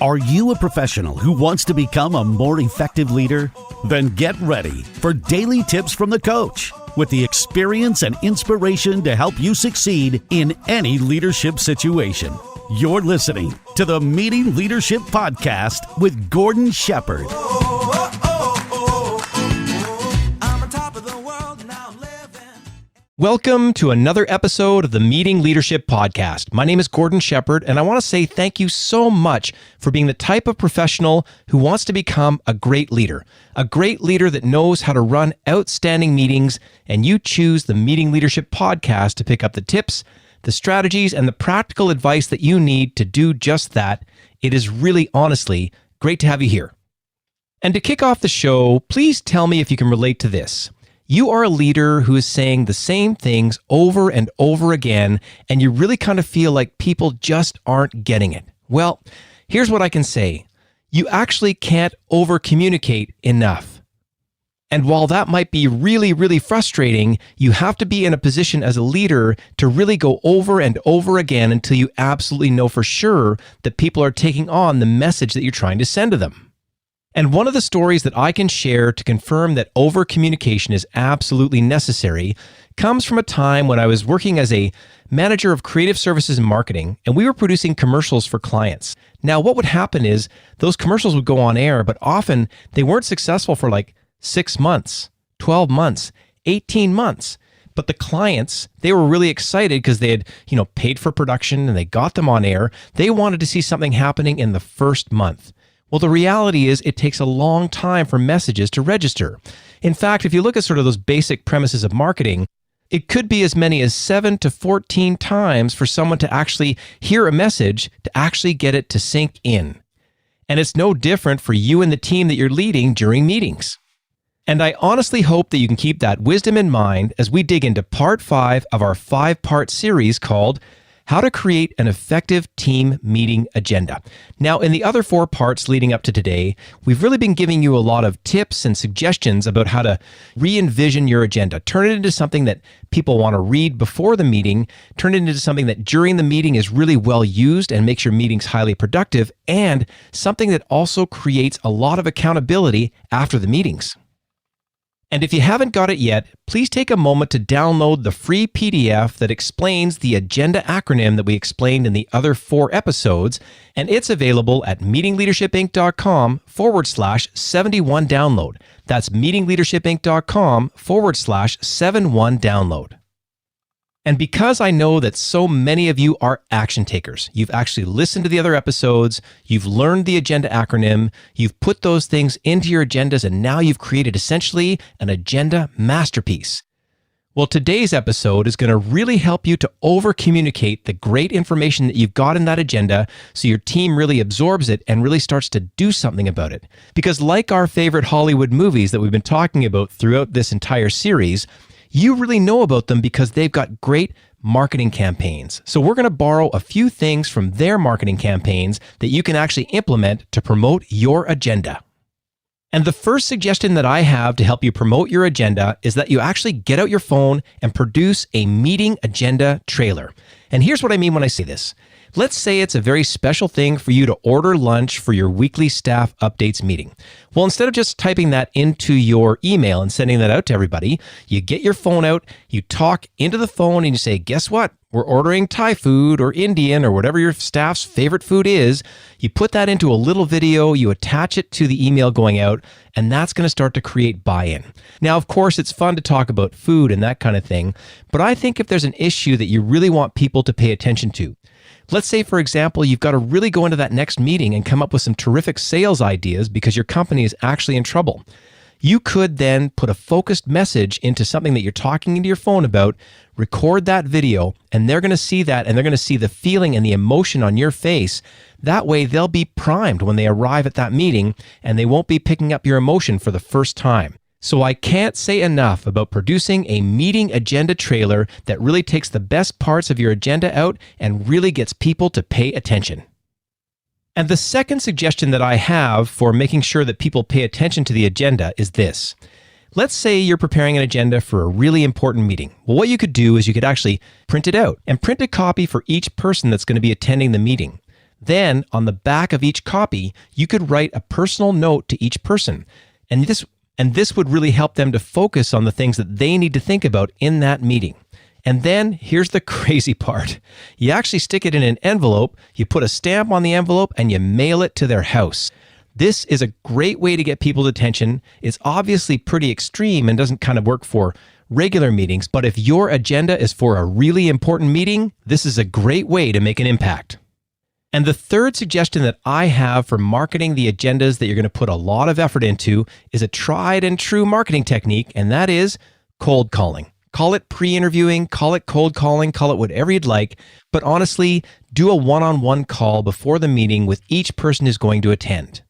Are you a professional who wants to become a more effective leader? Then get ready for daily tips from the coach with the experience and inspiration to help you succeed in any leadership situation. You're listening to the Meeting Leadership Podcast with Gordon Shepherd. Welcome to another episode of the Meeting Leadership Podcast. My name is Gordon Shepherd, and I want to say thank you so much for being the type of professional who wants to become a great leader that knows how to run outstanding meetings, and you choose the Meeting Leadership Podcast to pick up the tips, the strategies, and the practical advice that you need to do just that. It is really, honestly, great to have you here. And to kick off the show, please tell me if you can relate to this. You are a leader who is saying the same things over and over again, and you really kind of feel like people just aren't getting it. Well, here's what I can say. You actually can't over-communicate enough. And while that might be really, really frustrating, you have to be in a position as a leader to really go over and over again until you absolutely know for sure that people are taking on the message that you're trying to send to them. And one of the stories that I can share to confirm that over-communication is absolutely necessary comes from a time when I was working as a manager of creative services and marketing, and we were producing commercials for clients. Now, what would happen is those commercials would go on air, but often they weren't successful for like 6 months, 12 months, 18 months. But the clients, they were really excited because they had, paid for production and they got them on air. They wanted to see something happening in the first month. Well, the reality is it takes a long time for messages to register. In fact, if you look at sort of those basic premises of marketing, it could be as many as 7 to 14 times for someone to actually hear a message, to actually get it to sink in. And it's no different for you and the team that you're leading during meetings. And I honestly hope that you can keep that wisdom in mind as we dig into part 5 of our 5-part series called How to Create an Effective Team Meeting Agenda. Now, in the other 4 parts leading up to today, we've really been giving you a lot of tips and suggestions about how to re-envision your agenda. Turn it into something that people want to read before the meeting, turn it into something that during the meeting is really well used and makes your meetings highly productive, and something that also creates a lot of accountability after the meetings. And if you haven't got it yet, please take a moment to download the free PDF that explains the agenda acronym that we explained in the other 4 episodes, and it's available at meetingleadershipinc.com/71 download. That's meetingleadershipinc.com/71 download. And because I know that so many of you are action takers, you've actually listened to the other episodes, you've learned the agenda acronym, you've put those things into your agendas, and now you've created essentially an agenda masterpiece. Well, today's episode is going to really help you to over-communicate the great information that you've got in that agenda so your team really absorbs it and really starts to do something about it. Because like our favorite Hollywood movies that we've been talking about throughout this entire series, you really know about them because they've got great marketing campaigns. So we're going to borrow a few things from their marketing campaigns that you can actually implement to promote your agenda. And the first suggestion that I have to help you promote your agenda is that you actually get out your phone and produce a meeting agenda trailer. And here's what I mean when I say this. Let's say it's a very special thing for you to order lunch for your weekly staff updates meeting. Well, instead of just typing that into your email and sending that out to everybody, you get your phone out, you talk into the phone and you say, guess what? We're ordering Thai food or Indian or whatever your staff's favorite food is. You put that into a little video, you attach it to the email going out, and that's going to start to create buy-in. Now, of course, it's fun to talk about food and that kind of thing, but I think if there's an issue that you really want people to pay attention to, let's say, for example, you've got to really go into that next meeting and come up with some terrific sales ideas because your company is actually in trouble. You could then put a focused message into something that you're talking into your phone about, record that video, and they're going to see that and they're going to see the feeling and the emotion on your face. That way, they'll be primed when they arrive at that meeting and they won't be picking up your emotion for the first time. So I can't say enough about producing a meeting agenda trailer that really takes the best parts of your agenda out and really gets people to pay attention. And the second suggestion that I have for making sure that people pay attention to the agenda is this. Let's say you're preparing an agenda for a really important meeting. Well, what you could do is you could actually print it out and print a copy for each person that's going to be attending the meeting. Then, on the back of each copy, you could write a personal note to each person. And this would really help them to focus on the things that they need to think about in that meeting. And then here's the crazy part. You actually stick it in an envelope, you put a stamp on the envelope, and you mail it to their house. This is a great way to get people's attention. It's obviously pretty extreme and doesn't kind of work for regular meetings, but if your agenda is for a really important meeting, this is a great way to make an impact. And the third suggestion that I have for marketing the agendas that you're going to put a lot of effort into is a tried and true marketing technique, and that is cold calling. Call it pre-interviewing, call it cold calling, call it whatever you'd like, but honestly, do a one-on-one call before the meeting with each person who's going to attend.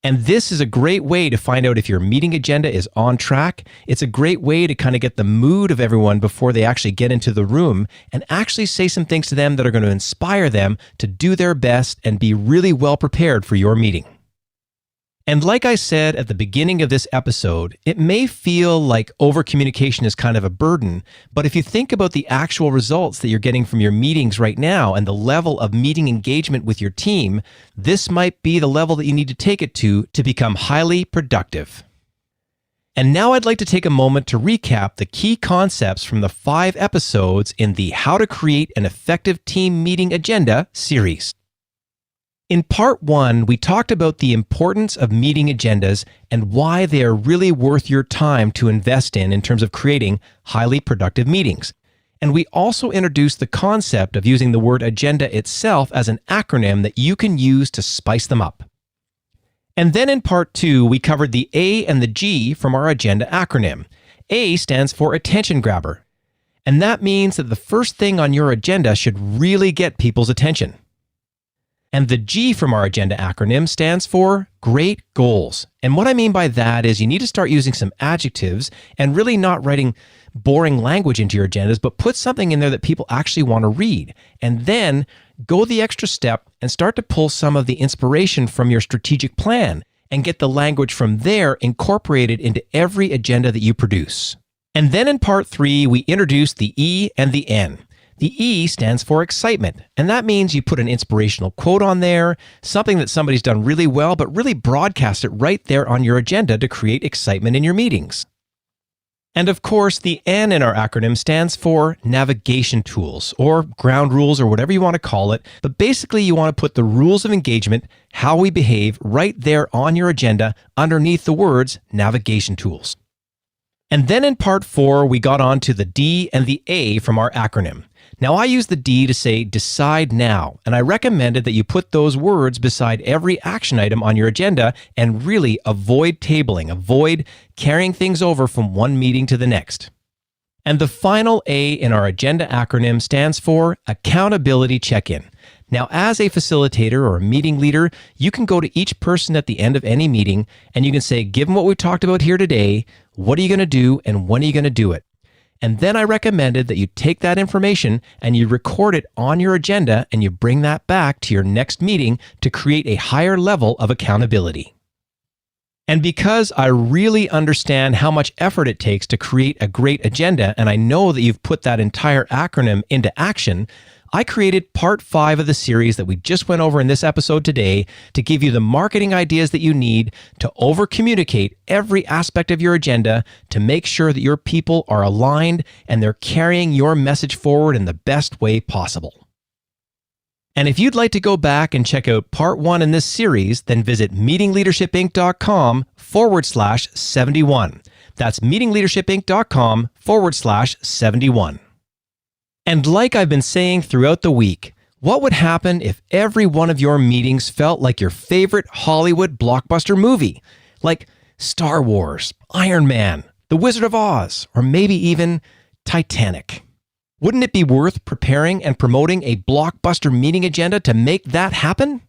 And this is a great way to find out if your meeting agenda is on track. It's a great way to kind of get the mood of everyone before they actually get into the room and actually say some things to them that are going to inspire them to do their best and be really well prepared for your meeting. And like I said at the beginning of this episode, it may feel like overcommunication is kind of a burden, but if you think about the actual results that you're getting from your meetings right now and the level of meeting engagement with your team, this might be the level that you need to take it to become highly productive. And now I'd like to take a moment to recap the key concepts from the 5 episodes in the How to Create an Effective Team Meeting Agenda series. In part 1, we talked about the importance of meeting agendas and why they are really worth your time to invest in terms of creating highly productive meetings. And we also introduced the concept of using the word agenda itself as an acronym that you can use to spice them up. And then in part 2, we covered the A and the G from our agenda acronym. A stands for attention grabber. And that means that the first thing on your agenda should really get people's attention. And the G from our agenda acronym stands for great goals. And what I mean by that is you need to start using some adjectives and really not writing boring language into your agendas, but put something in there that people actually want to read. And then go the extra step and start to pull some of the inspiration from your strategic plan and get the language from there incorporated into every agenda that you produce. And then in part 3, we introduced the E and the N. The E stands for excitement, and that means you put an inspirational quote on there, something that somebody's done really well, but really broadcast it right there on your agenda to create excitement in your meetings. And of course, the N in our acronym stands for navigation tools, or ground rules, or whatever you want to call it, but basically you want to put the rules of engagement, how we behave, right there on your agenda underneath the words navigation tools. And then in part 4, we got on to the D and the A from our acronym. Now, I use the D to say decide now, and I recommended that you put those words beside every action item on your agenda and really avoid tabling, avoid carrying things over from one meeting to the next. And the final A in our agenda acronym stands for accountability check-in. Now, as a facilitator or a meeting leader, you can go to each person at the end of any meeting and you can say, given what we talked about here today, what are you going to do and when are you going to do it? And then I recommended that you take that information and you record it on your agenda and you bring that back to your next meeting to create a higher level of accountability. And because I really understand how much effort it takes to create a great agenda, and I know that you've put that entire acronym into action, I created part 5 of the series that we just went over in this episode today to give you the marketing ideas that you need to over-communicate every aspect of your agenda to make sure that your people are aligned and they're carrying your message forward in the best way possible. And if you'd like to go back and check out part 1 in this series, then visit meetingleadershipinc.com/71. That's meetingleadershipinc.com/71. And like I've been saying throughout the week, what would happen if every one of your meetings felt like your favorite Hollywood blockbuster movie? Like Star Wars, Iron Man, The Wizard of Oz, or maybe even Titanic. Wouldn't it be worth preparing and promoting a blockbuster meeting agenda to make that happen?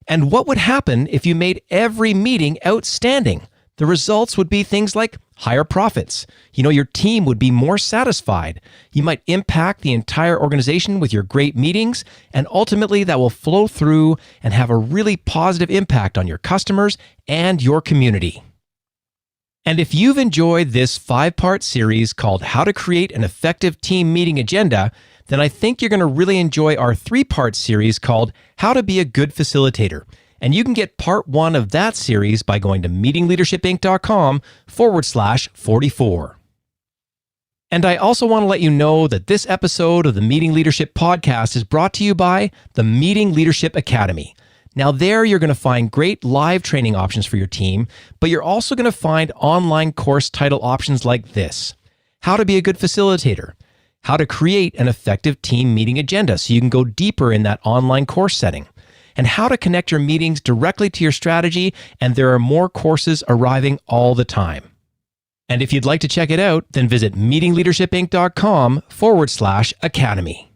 And what would happen if you made every meeting outstanding? The results would be things like higher profits. Your team would be more satisfied. You might impact the entire organization with your great meetings, and ultimately that will flow through and have a really positive impact on your customers and your community. And if you've enjoyed this 5-part series called How to Create an Effective Team Meeting Agenda, then I think you're going to really enjoy our 3-part series called How to Be a Good Facilitator. And you can get part 1 of that series by going to meetingleadershipinc.com/44. And I also want to let you know that this episode of the Meeting Leadership Podcast is brought to you by the Meeting Leadership Academy. Now there you're going to find great live training options for your team, but you're also going to find online course title options like this: How to Be a Good Facilitator, How to Create an Effective Team Meeting Agenda so you can go deeper in that online course setting, and how to connect your meetings directly to your strategy, and there are more courses arriving all the time. And if you'd like to check it out, then visit meetingleadershipinc.com/academy.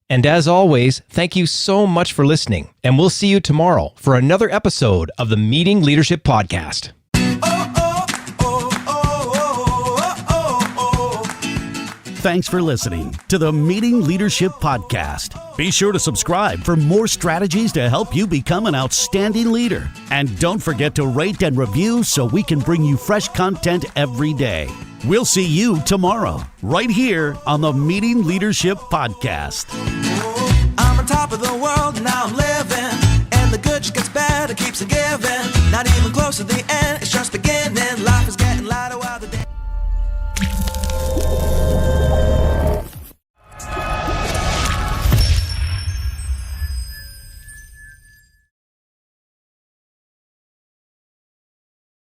And as always, thank you so much for listening, and we'll see you tomorrow for another episode of the Meeting Leadership Podcast. Thanks for listening to the Meeting Leadership Podcast. Be sure to subscribe for more strategies to help you become an outstanding leader. And don't forget to rate and review so we can bring you fresh content every day. We'll see you tomorrow, right here on the Meeting Leadership Podcast. I'm on top of the world, now I'm living, and the good just gets better, keeps on giving, not even close to the